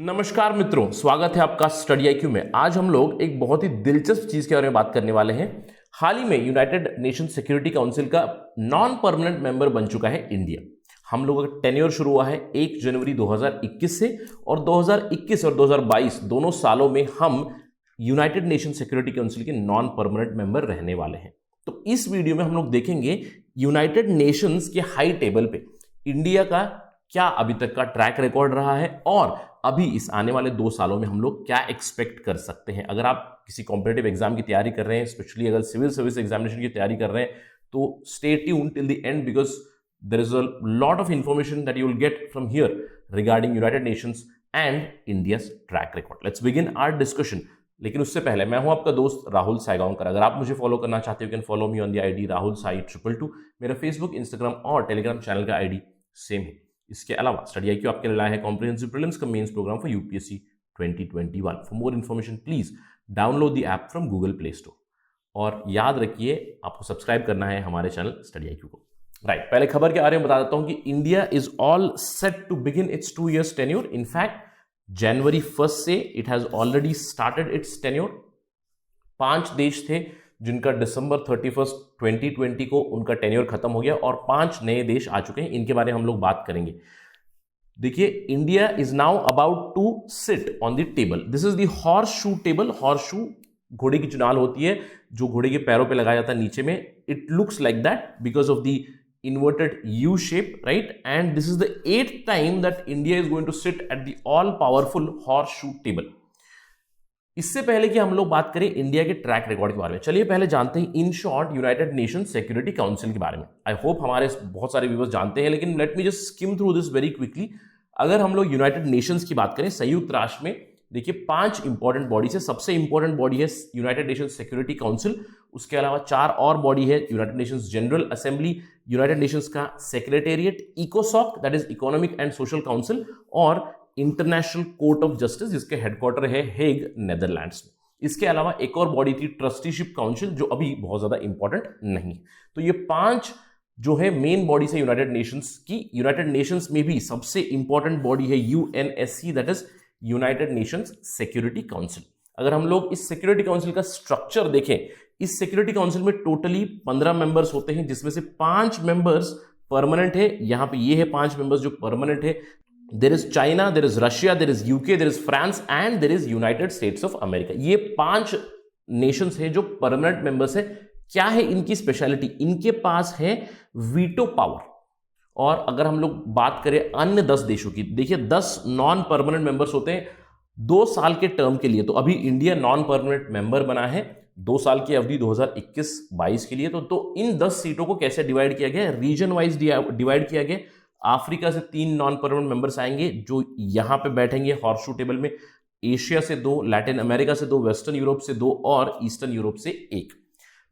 नमस्कार मित्रों, स्वागत है आपका स्टडी आईक्यू में। आज हम लोग एक बहुत ही दिलचस्प चीज के बारे में बात करने वाले हैं। हाल ही में यूनाइटेड नेशन सिक्योरिटी काउंसिल का नॉन परमानेंट मेंबर बन चुका है इंडिया। हम लोगों का टेन्योर शुरू हुआ है 1 जनवरी 2021 से और 2021 और 2022 दोनों सालों में हम यूनाइटेड नेशन सिक्योरिटी काउंसिल के नॉन परमानेंट मेंबर रहने वाले हैं। तो इस वीडियो में हम लोग देखेंगे यूनाइटेड नेशंस के हाई टेबल पे इंडिया का क्या अभी तक का ट्रैक रिकॉर्ड रहा है और अभी इस आने वाले 2 सालों में हम लोग क्या एक्सपेक्ट कर सकते हैं। अगर आप किसी कॉम्पिटिटिव एग्जाम की तैयारी कर रहे हैं, स्पेशली अगर सिविल सर्विस एग्जामिनेशन की तैयारी कर रहे हैं, तो stay tuned till the end because there is a lot of information that you will get from here regarding United Nations and India's track record. Let's begin our discussion. लेकिन उससे पहले मैं हूं आपका दोस्त राहुल सायगांवकर। अगर आप मुझे फॉलो करना चाहते हो, you can follow me on the ID Rahul Sai 222। मेरा फेसबुक, इंस्टाग्राम और टेलीग्राम चैनल का आईडी सेम है। इसके अलावा स्टडी आईक्यू आपके लिए लाया है कॉम्प्रिहेंसिव प्रीलिम्स का mains programme for UPSC 2021। For more information please download the app from Google Play Store और याद रखिए आपको सब्सक्राइब करना है हमारे चैनल स्टडी आईक्यू को। राइट, पहले खबर के बारे में बता देता हूं कि India is all set to begin its 2 years tenure. In fact जनवरी 1 से it has already started its tenure. 5 देश थे जिनका दिसंबर 31 2020 को उनका टेन्योर खत्म हो गया और 5 नए देश आ चुके हैं। इनके बारे में हम लोग बात करेंगे। देखिए, India is now about to sit on the table. This is the horseshoe table. Horseshoe घोड़े की चुनाल होती है जो घोड़े के पैरों पे लगाया जाता है नीचे में। It looks like that because of the inverted U shape, right? And this is the 8th time that India is going to sit at the all powerful horseshoe table. इससे पहले कि हम लोग बात करें इंडिया के ट्रैक रिकॉर्ड के बारे में, चलिए पहले जानते हैं in short United Nation Security council के बारे में। आई होप हमारे बहुत सारे व्यूअर्स जानते हैं, लेकिन let me just skim through this very quickly. अगर हम लोग यूनाइटेड नेशंस की बात करें, संयुक्त राष्ट्र में देखिए 5 इंपॉर्टेंट बॉडीज है। सबसे इंपॉर्टेंट बॉडी है यूनाइटेड नेशंस सिक्योरिटी काउंसिल। उसके अलावा 4 और बॉडी है, United Nations General Assembly, United Nations का सेक्रेटेरिएट, इकोसॉक that is Economic and Social Council और इंटरनेशनल कोर्ट ऑफ जस्टिस जिसके हेडक्वार्टर है हेग, नेदरलैंड्स में। इसके अलावा एक और बॉडी थी ट्रस्टीशिप काउंसिल जो अभी बहुत ज्यादा इंपॉर्टेंट नहीं है। तो ये 5 जो है मेन बॉडीज है यूनाइटेड नेशंस की। यूनाइटेड नेशंस में भी सबसे इंपॉर्टेंट बॉडी है UNSC that is United Nations Security council. अगर हम लोग इस सिक्योरिटी काउंसिल का स्ट्रक्चर देखें, इस सिक्योरिटी काउंसिल में टोटली 15 मेंबर्स होते हैं, जिसमें से 5 मेंबर्स परमानेंट है। यहां पे ये है 5 मेंबर्स जो परमानेंट है। There is China, there is Russia, there is UK, there is France and there is United States of America. ये 5 नेशंस है जो परमानेंट मेंबर्स है। क्या है इनकी स्पेशलिटी? इनके पास है वीटो पावर। और अगर हम लोग बात करें अन्य 10 देशों की, देखिए 10 नॉन परमानेंट मेंबर्स होते हैं 2 साल के टर्म के लिए। तो अभी इंडिया नॉन परमानेंट मेंबर बना है 2 साल की अवधि 2021-22 के लिए। तो इन 10 सीटों को कैसे डिवाइड किया गया? रीजन वाइज डिवाइड किया गया। अफ्रीका से 3 नॉन परमानेंट मेंबर्स आएंगे जो यहां पे बैठेंगे हॉर्सशू टेबल में। एशिया से 2, लैटिन अमेरिका से 2, वेस्टर्न यूरोप से 2 और ईस्टर्न यूरोप से 1।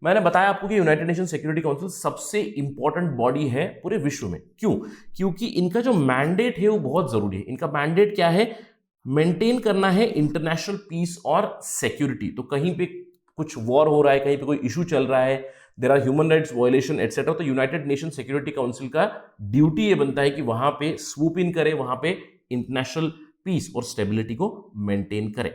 मैंने बताया आपको कि यूनाइटेड नेशन सिक्योरिटी काउंसिल सबसे इंपॉर्टेंट बॉडी है पूरे विश्व में। क्यों? क्योंकि इनका जो मैंडेट है वो बहुत जरूरी है। इनका मैंडेट क्या है? मेंटेन करना है इंटरनेशनल पीस और सिक्योरिटी। तो कहीं पे कुछ वॉर हो रहा है, कहीं पे कोई इशू चल रहा है, there are human rights violation etcetera, तो यूनाइटेड नेशन सिक्योरिटी काउंसिल का ड्यूटी ये बनता है कि वहां पे स्वूप इन करे, वहां पे इंटरनेशनल पीस और स्टेबिलिटी को मेंटेन करे।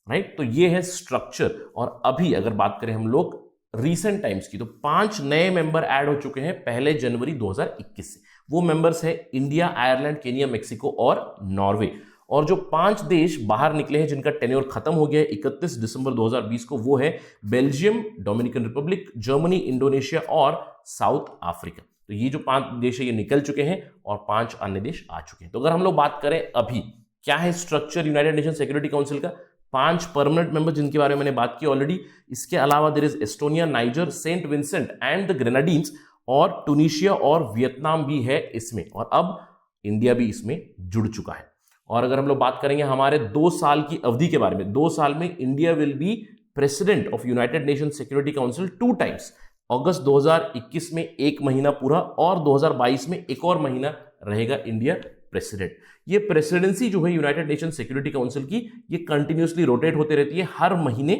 राइट, तो ये है स्ट्रक्चर। और अभी अगर बात करें हम लोग रीसेंट टाइम्स की, तो 5 नए मेंबर ऐड हो चुके हैं 1 जनवरी 2021 से। वो मेंबर्स है इंडिया, आयरलैंड, केनिया, मेक्सिको और नॉर्वे। और जो 5 देश बाहर निकले हैं जिनका टेन्योर खत्म हो गया है 31 दिसंबर 2020 को, वो है Belgium, Dominican Republic, Germany, Indonesia और साउथ अफ्रीका। तो ये जो 5 देश है ये निकल चुके हैं और 5 अन्य देश आ चुके हैं। तो अगर हम लोग बात करें अभी क्या है structure United Nation Security Council का, 5 परमानेंट मेंबर जिनके बारे में मैंने बात की ऑलरेडी। इसके अलावा there is Estonia, Niger, Saint Vincent and the Grenadines और टूनिशिया और वियतनाम भी है इसमें। और अब इंडिया भी इसमें जुड़ चुका है। और अगर हम लोग बात करेंगे हमारे 2 साल की अवधि के बारे में, 2 साल में India will be president of United Nation Security Council 2 times. अगस्त 2021 में 1 महीना पूरा और 2022 में 1 और महीना रहेगा इंडिया प्रेसिडेंट। ये प्रेसिडेंसी जो है यूनाइटेड नेशन सिक्योरिटी काउंसिल की, ये कंटिन्यूसली रोटेट होते रहती है हर महीने।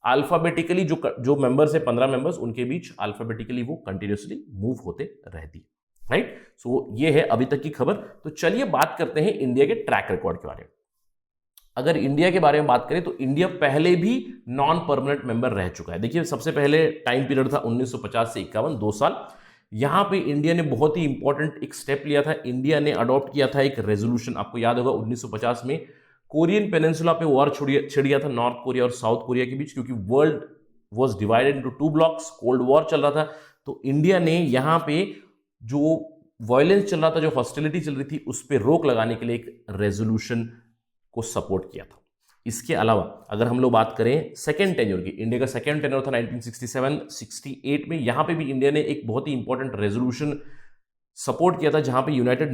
अल्फाबेटिकली जो मेंबर्स है 15 मेंबर्स, उनके बीच अल्फाबेटिकली वो कंटिन्यूसली मूव होते रहती है। राइट, सो ये है अभी तक की खबर। तो चलिए बात करते हैं इंडिया के ट्रैक रिकॉर्ड के बारे में। अगर इंडिया के बारे में बात करें तो इंडिया पहले भी नॉन परमानेंट मेंबर रह चुका है। देखिए सबसे पहले टाइम पीरियड था 1950 से 51, 2 साल। यहां पे इंडिया ने बहुत ही इंपॉर्टेंट एक स्टेप लिया था। इंडिया ने अडॉप्ट किया था एक रेजोल्यूशन, आपको याद होगा 1950 में कोरियन पेनिनसुला पे वॉर छिड़ गया था नॉर्थ कोरिया और साउथ कोरिया के बीच, क्योंकि world was divided into 2 blocks, cold war चल रहा था। तो इंडिया ने यहाँ पे जो वायलेंस चल रहा था, जो हॉस्टिलिटी चल रही थी, उस पर रोक लगाने के लिए एक रेजोल्यूशन को सपोर्ट किया था। इसके अलावा अगर हम लोग बात करें सेकेंड टेन्योर की, इंडिया का सेकेंड टेन्योर था 1967-68 में। यहां पे भी इंडिया ने एक बहुत ही इंपॉर्टेंट रेजोल्यूशन सपोर्ट किया था, जहां पे यूनाइटेड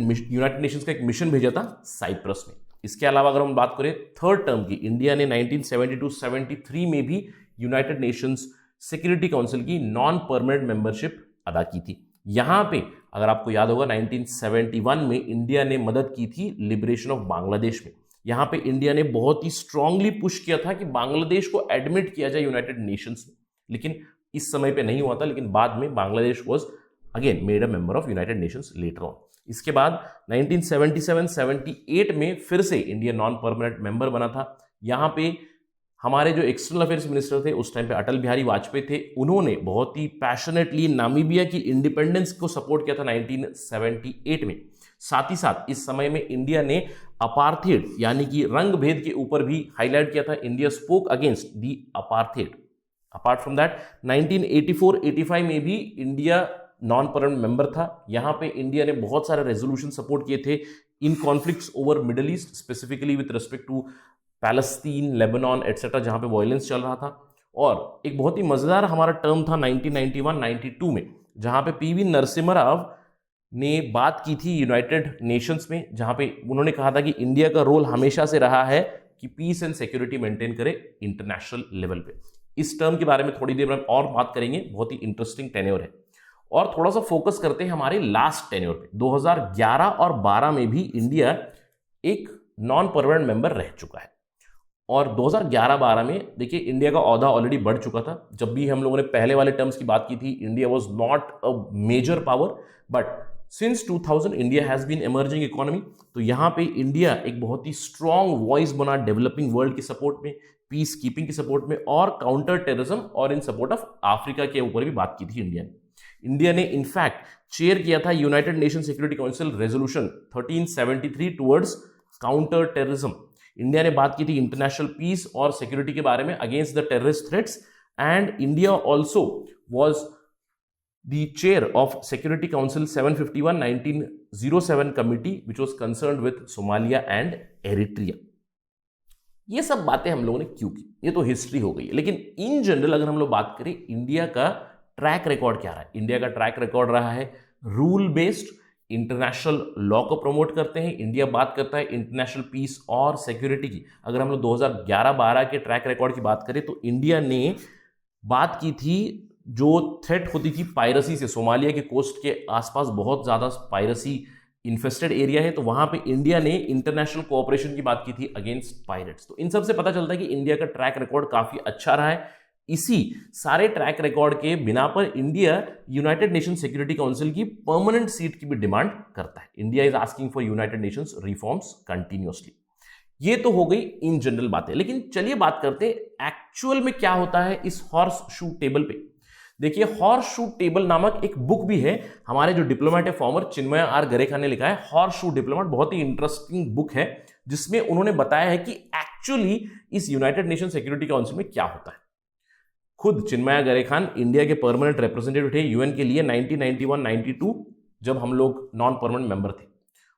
नेशंस का एक मिशन भेजा था साइप्रस में। इसके अलावा अगर हम बात करें थर्ड टर्म की, इंडिया ने 1972-73 में भी यूनाइटेड नेशंस सिक्योरिटी काउंसिल की नॉन परमानेंट मेंबरशिप अदा की थी। यहां पे अगर आपको याद होगा 1971 में इंडिया ने मदद की थी लिबरेशन ऑफ बांग्लादेश में। यहां पे इंडिया ने बहुत ही स्ट्रांगली पुश किया था कि बांग्लादेश को एडमिट किया जाए यूनाइटेड नेशंस में, लेकिन इस समय पे नहीं हुआ था। लेकिन बाद में Bangladesh was again made a member of United Nations later on. इसके बाद 1977-78 में फिर से इंडिया नॉन परमानेंट मेंबर बना था। यहां पे हमारे जो एक्सटर्नल अफेयर्स मिनिस्टर थे उस टाइम पे अटल बिहारी वाजपेयी थे, उन्होंने बहुत ही पैशनेटली नामीबिया की इंडिपेंडेंस को सपोर्ट किया था 1978 में। साथ ही साथ इस समय में इंडिया ने अपार्थेड यानी कि रंग भेद के ऊपर भी हाईलाइट किया था। India spoke against the apartheid. Apart from that 1984-85 में भी इंडिया नॉन परमानेंट मेंबर था। यहां पे इंडिया ने बहुत सारे रेजोल्यूशन सपोर्ट किए थे in conflicts over Middle East, specifically with respect to Palestine, Lebanon etcetera, जहां पे वायलेंस चल रहा था। और एक बहुत ही मजेदार हमारा टर्म था 1991-92 में, जहां पे पीवी नरसिम्हा राव ने बात की थी यूनाइटेड नेशंस में, जहां पे उन्होंने कहा था कि इंडिया का रोल हमेशा से रहा है कि पीस एंड सिक्योरिटी मेंटेन करे इंटरनेशनल लेवल पे। इस टर्म के बारे में थोड़ी देर में और बात करेंगे, बहुत ही इंटरेस्टिंग टेन्योर है। और थोड़ा सा फोकस करते हैं हमारे लास्ट टेन्योर पे। 2011 और 12 में भी इंडिया एक नॉन परमानेंट मेंबर रह चुका है। और 2011-12 में देखिए इंडिया का ओहदा ऑलरेडी बढ़ चुका था। जब भी हम लोगों ने पहले वाले टर्म्स की बात की थी, India was not a major power, but since 2000 India has been emerging economy. तो यहां पे इंडिया एक बहुत ही स्ट्रांग वॉइस बना डेवलपिंग वर्ल्ड के सपोर्ट में, पीस कीपिंग के सपोर्ट में, और काउंटर टेररिज्म और इन सपोर्ट ऑफ अफ्रीका के ऊपर भी बात की थी इंडिया ने इनफैक्ट चेयर किया था United Nation Security council resolution 1373 towards counter terrorism. India ने बात की थी इंटरनेशनल पीस और सिक्योरिटी के बारे में against the terrorist threats, and India also was the chair of security council 751-1907 committee which was concerned with Somalia and Eritrea. ये सब बातें हम लोगों ने क्यों की, ये तो हिस्ट्री हो गई है। लेकिन इन जनरल अगर हम लोग बात करें इंडिया का ट्रैक रिकॉर्ड क्या रहा है, इंडिया का ट्रैक रिकॉर्ड रहा है रूल बेस्ड, इंटरनेशनल लॉ को प्रमोट करते हैं। इंडिया बात करता है इंटरनेशनल पीस और सिक्योरिटी की। अगर हम लोग 2011-12 के ट्रैक रिकॉर्ड की बात करें तो इंडिया ने बात की थी जो थ्रेट होती थी पायरसी से। सोमालिया के कोस्ट के आसपास बहुत ज्यादा पायरसी इन्फेस्टेड एरिया है, तो वहां पे इंडिया ने इंटरनेशनल कोऑपरेशन की बात की थी अगेंस्ट पायरेट्स। तो इन सब से पता चलता है कि इंडिया का ट्रैक रिकॉर्ड काफी अच्छा रहा है। इसी सारे ट्रैक रिकॉर्ड के बिना पर India United Nation Security council की परमानेंट सीट की भी डिमांड करता है। India is asking for United Nations reforms continuously. ये तो हो गई इन जनरल बातें, लेकिन चलिए बात करते हैं एक्चुअल में क्या होता है इस हॉर्स शू टेबल पे। देखिए हॉर्स शू टेबल नामक एक बुक भी है, हमारे जो डिप्लोमेट है फॉर्मर चिन्मय आर गरेखा ने लिखा है हॉर्स शू डिप्लोमेट। बहुत ही इंटरेस्टिंग बुक है जिसमें उन्होंने बताया है कि एक्चुअली इस यूनाइटेड नेशन सिक्योरिटी काउंसिल में क्या होता है। खुद चिन्मय गरेखान इंडिया के परमानेंट रिप्रेजेंटेटिव थे यूएन के लिए 1991-92 जब हम लोग नॉन परमानेंट मेंबर थे।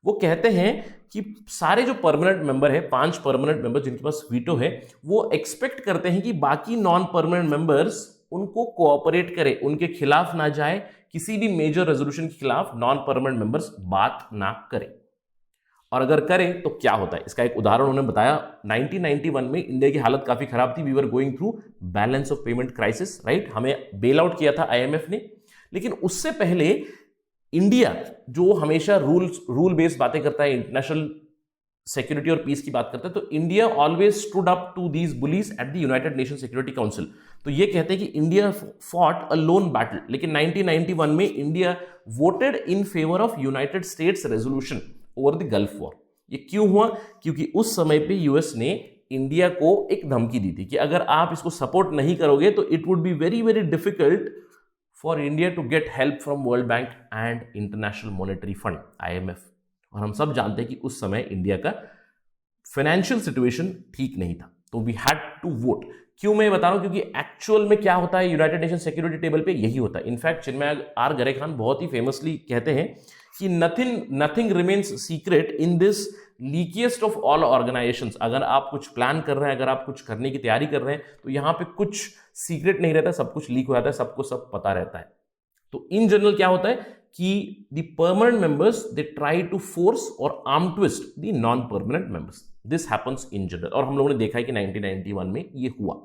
वो कहते हैं कि सारे जो परमानेंट मेंबर है, 5 परमानेंट मेंबर जिनके पास वीटो है, वो एक्सपेक्ट करते हैं कि बाकी नॉन परमानेंट मेंबर्स उनको कोऑपरेट करें, उनके खिलाफ ना जाए, किसी भी मेजर रेजोल्यूशन के खिलाफ नॉन परमानेंट मेंबर्स बात ना करें। और अगर करें तो क्या होता है, इसका एक उदाहरण उन्होंने बताया। 1991 में इंडिया की हालत काफी खराब थी, we were going through balance of payment crisis, right. हमें बेल आउट किया था आईएमएफ ने, लेकिन उससे पहले इंडिया जो हमेशा रूल बेस्ड बातें करता है, इंटरनेशनल सिक्योरिटी और पीस की बात करता है, तो India always stood up to these bullies at the United Nation Security Council. तो ये कहते हैं कि India fought a lone battle, लेकिन 1991 में India voted in favour of United States resolution over the Gulf War. ये क्यों हुआ? क्योंकि उस समय पे यूएस ने इंडिया को एक धमकी दी थी कि अगर आप इसको सपोर्ट नहीं करोगे तो it would be very very difficult for India to get help from World Bank and International Monetary Fund IMF। और हम सब जानते हैं कि उस समय इंडिया का फाइनेंशियल सिचुएशन ठीक नहीं था, तो वी हैड टू वोट। क्यों मैं बता रहा हूं? क्योंकि एक्चुअल में क्या होता है यूनाइटेड नेशन सिक्योरिटी टेबल पे, यही होता है। इनफैक्ट चिन्मय आर गरे खान बहुत ही फेमसली कहते हैं कि nothing remains secret in this leakiest of all organisations. अगर आप कुछ प्लान कर रहे हैं, अगर आप कुछ करने की तैयारी कर रहे हैं, तो यहां पे कुछ सीक्रेट नहीं रहता, सब कुछ लीक हो जाता है, सबको सब पता रहता है। तो इन जनरल क्या होता है कि the permanent members they try to force और arm twist the non permanent members. This happens in general, और हम लोगों ने देखा है कि 1991 में ये हुआ।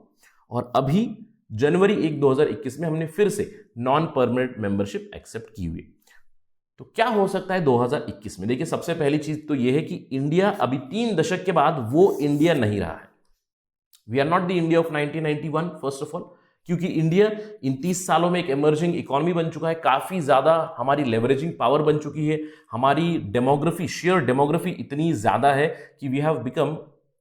और अभी जनवरी 1, 2021 में हमने फिर से नॉन परमानेंट मेंबरशिप एक्सेप्ट की हुई। तो क्या हो सकता है 2021 में? देखिए, सबसे पहली चीज तो यह है कि इंडिया अभी 3 दशक के बाद वो इंडिया नहीं रहा है। We are not the India of 1991 first of all, क्योंकि इंडिया इन 30 सालों में एक इमर्जिंग इकोनॉमी बन चुका है, काफी ज्यादा हमारी लेवरेजिंग पावर बन चुकी है, हमारी डेमोग्राफी, शेयर डेमोग्राफी इतनी ज्यादा है कि we have become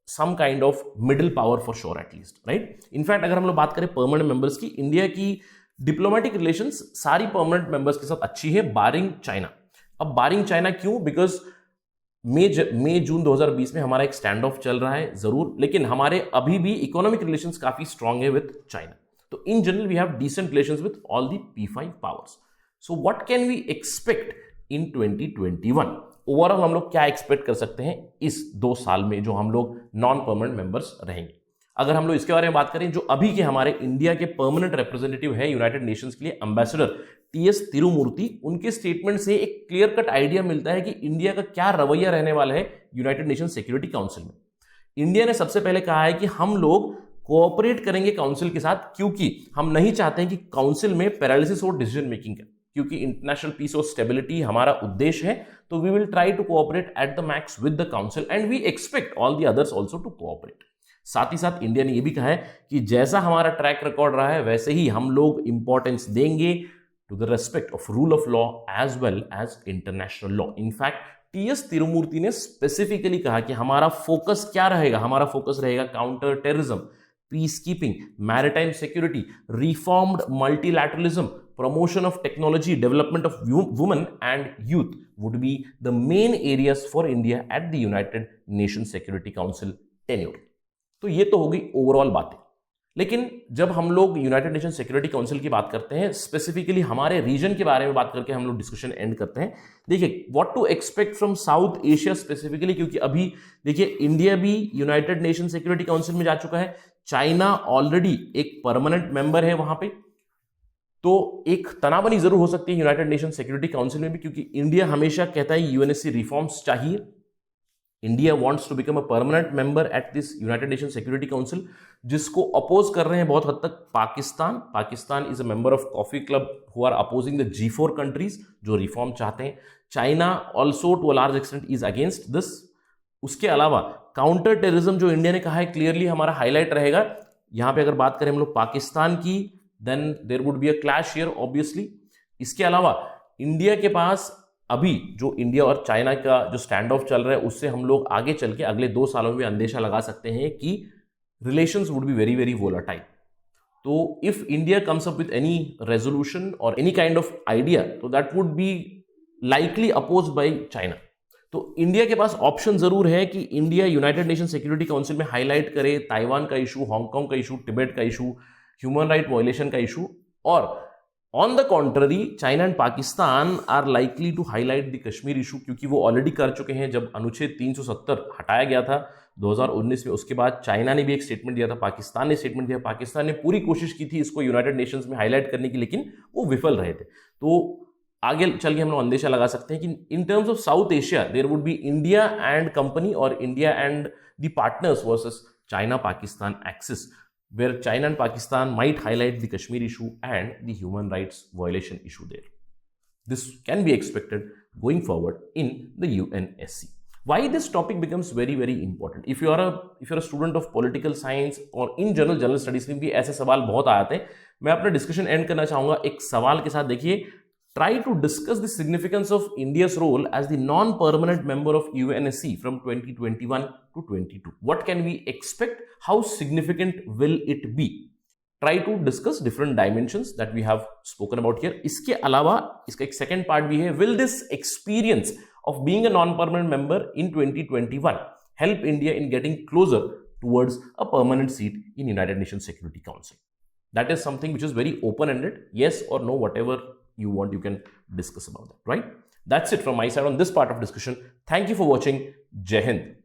some kind of middle power for sure at least, right. In fact अगर हम लोग बात करें परमानेंट मेंबर्स की, इंडिया की डिप्लोमेटिक रिलेशंस सारी परमानेंट मेंबर्स के साथ अच्छी है, बारिंग चाइना। अब बारिंग चाइना क्यों? बिकॉज मई जून 2020 में हमारा एक स्टैंड ऑफ चल रहा है जरूर, लेकिन हमारे अभी भी इकोनॉमिक रिलेशंस काफी स्ट्रांग है विद चाइना। तो in general we have decent relations with all the P5 powers. So what can we expect in 2021? Overall हम लोग क्या एक्सपेक्ट कर सकते हैं इस 2 साल में जो हम लोग नॉन परमानेंट मेंबर्स रहेंगे? अगर हम लोग इसके बारे में बात करें, जो अभी के हमारे इंडिया के परमानेंट रिप्रेजेंटेटिव है यूनाइटेड नेशंस के लिए, एम्बेसडर TS तिरुमूर्ति, उनके स्टेटमेंट से एक क्लियर कट आइडिया मिलता है कि इंडिया का क्या रवैया रहने वाला है यूनाइटेड नेशन सिक्योरिटी काउंसिल में। इंडिया ने सबसे पहले कहा है कि हम लोग कोऑपरेट करेंगे काउंसिल के साथ, क्योंकि हम नहीं चाहते हैं कि काउंसिल में पैरालिसिस हो डिसीजन मेकिंग का, क्योंकि इंटरनेशनल पीस और स्टेबिलिटी हमारा उद्देश्य है। तो we will try to cooperate at the max with the council and we expect all the others also to cooperate. साथ ही साथ इंडिया ने यह भी कहा है कि जैसा हमारा ट्रैक रिकॉर्ड रहा है वैसे ही हम लोग इंपॉर्टेंस देंगे to the respect of rule of law as well as international law. In fact TS Tirumurti ने स्पेसिफिकली कहा कि हमारा फोकस क्या रहेगा? हमारा फोकस रहेगा counter terrorism, peace keeping, maritime security, reformed multilateralism, promotion of technology, development of women and youth would be the main areas for India at the United Nations Security Council tenure। तो ये तो हो गई overall बातें, लेकिन जब हम लोग यूनाइटेड नेशन सिक्योरिटी काउंसिल की बात करते हैं, स्पेसिफिकली हमारे रीजन के बारे में बात करके हम लोग डिस्कशन एंड करते हैं। देखिए, what to expect from South Asia specifically, क्योंकि अभी देखिए इंडिया भी यूनाइटेड नेशन सिक्योरिटी काउंसिल में जा चुका है, चाइना ऑलरेडी एक परमानेंट मेंबर है वहां पे, तो एक तनावनी जरूर हो सकती है यूनाइटेड नेशन सिक्योरिटी काउंसिल में भी, क्योंकि इंडिया हमेशा कहता है UNSC रिफॉर्म्स चाहिए। India wants to become a permanent member at this United Nation Security Council, जिसको अपोज कर रहे हैं बहुत हद तक Pakistan is a member of coffee club who are opposing the G4 countries जो रिफॉर्म चाहते हैं। China also to a large extent is against this. उसके अलावा काउंटर टेररिज्म जो इंडिया ने कहा है क्लियरली हमारा हाईलाइट रहेगा। यहां पे अगर बात करें हम लोग पाकिस्तान की, then there would be a clash here obviously। इसके अलावा इंडिया के पास अभी जो इंडिया और चाइना का जो स्टैंड ऑफ चल रहा है, उससे हम लोग आगे चल के अगले 2 सालों में अंदेशा लगा सकते हैं कि relations would be very very volatile. तो if India comes up with any resolution और एनी काइंड ऑफ आइडिया, तो that would be likely opposed by China. तो इंडिया के पास ऑप्शन जरूर है कि India United Nation Security Council में हाईलाइट करे ताइवान का इशू, हांगकांग का इशू, तिब्बत का इशू, ह्यूमन राइट वायलेशन का इशू, और on the contrary China and Pakistan are likely to highlight the Kashmir issue, क्योंकि वो ऑलरेडी कर चुके हैं। जब अनुच्छेद 370 हटाया गया था 2019 में, उसके बाद चाइना ने भी एक स्टेटमेंट दिया था, पाकिस्तान ने स्टेटमेंट दिया। पाकिस्तान ने पूरी कोशिश की थी इसको यूनाइटेड नेशंस में हाईलाइट करने की, लेकिन वो विफल रहे थे। तो आगे चल के हम लोग अंदेशा लगा सकते हैं कि in terms of South Asia there would be India and company और India and the partners versus China Pakistan axis, where China and Pakistan might highlight the Kashmir issue and the human rights violation issue there. This can be expected going forward in the UNSC. Why this topic becomes very very important? If you are a student of political science or in general studies में भी ऐसे सवाल बहुत आते हैं। मैं अपना discussion and करना चाहूंगा एक सवाल के साथ। देखिए, try to discuss the significance of India's role as the non-permanent member of UNSC from 2021 to 22. What can we expect? How significant will it be? Try to discuss different dimensions that we have spoken about here. इसके अलावा इसका एक second part भी है. Will this experience of being a non-permanent member in 2021 help India in getting closer towards a permanent seat in United Nations Security Council? That is something which is very open-ended. Yes or no, whatever you want, you can discuss about that, right? That's it from my side on this part of discussion. Thank you for watching. Jai Hind.